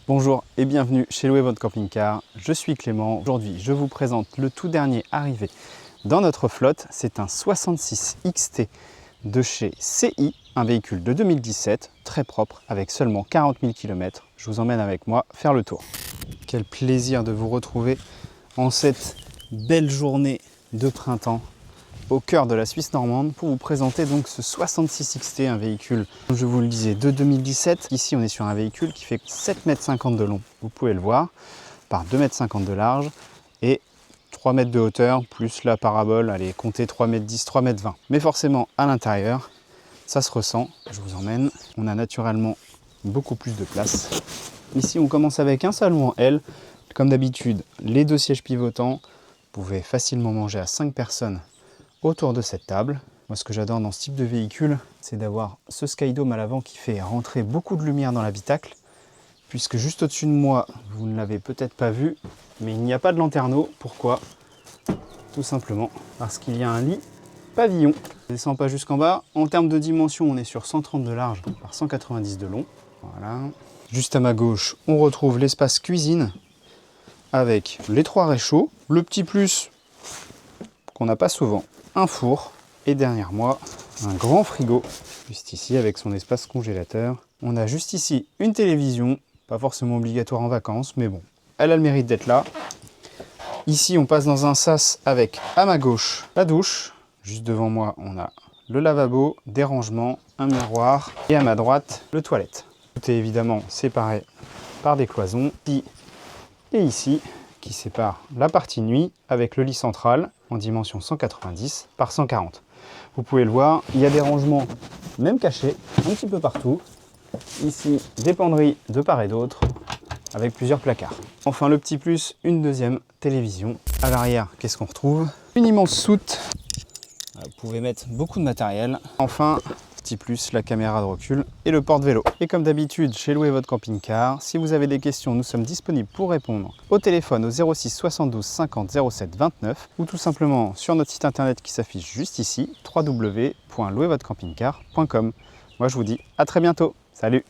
Bonjour et bienvenue chez Louer votre camping-car. Je suis Clément. Aujourd'hui, je vous présente le tout dernier arrivé dans notre flotte. C'est un 66 XT de chez CI, un véhicule de 2017, très propre, avec seulement 40 000 km. Je vous emmène avec moi faire le tour. Quel plaisir de vous retrouver en cette belle journée de printemps au cœur de la Suisse normande pour vous présenter donc ce 66 XT, un véhicule, comme je vous le disais, de 2017. Ici, on est sur un véhicule qui fait 7,50 m de long, vous pouvez le voir, par 2,50 m de large et 3 mètres de hauteur, plus la parabole, allez, comptez 3,10 m, 3,20 m. Mais forcément, à l'intérieur, ça se ressent. Je vous emmène. On a naturellement beaucoup plus de place. Ici, on commence avec un salon en L. Comme d'habitude, les deux sièges pivotants. Vous pouvez facilement manger à 5 personnes autour de cette table. Moi, ce que j'adore dans ce type de véhicule, c'est d'avoir ce skydome à l'avant qui fait rentrer beaucoup de lumière dans l'habitacle, puisque juste au-dessus de moi, vous ne l'avez peut-être pas vu, mais il n'y a pas de lanterneau. Pourquoi? Tout simplement parce qu'il y a un lit pavillon. Je ne descends pas jusqu'en bas. En termes de dimension, on est sur 130 de large par 190 de long. Voilà. Juste à ma gauche, on retrouve l'espace cuisine avec les 3 réchauds. Le petit plus qu'on n'a pas souvent, un four, et derrière moi un grand frigo juste ici avec son espace congélateur. On a juste ici une télévision, pas forcément obligatoire en vacances, mais bon, elle a le mérite d'être là. Ici on passe dans un sas avec à ma gauche la douche, juste devant moi on a le lavabo, des rangements, un miroir et à ma droite le toilette. Tout est évidemment séparé par des cloisons et ici qui sépare la partie nuit avec le lit central en dimension 190 par 140. Vous pouvez le voir, il y a des rangements même cachés un petit peu partout. Ici, des penderies de part et d'autre avec plusieurs placards. Enfin, le petit plus, une deuxième télévision. À l'arrière, qu'est-ce qu'on retrouve? Une immense soute. Vous pouvez mettre beaucoup de matériel. Enfin, petit plus, la caméra de recul et le porte-vélo. Et comme d'habitude, chez Louer votre camping-car, si vous avez des questions, nous sommes disponibles pour répondre au téléphone au 06 72 50 07 29 ou tout simplement sur notre site internet qui s'affiche juste ici, www.louervotrecampingcar.com. Moi, je vous dis à très bientôt. Salut!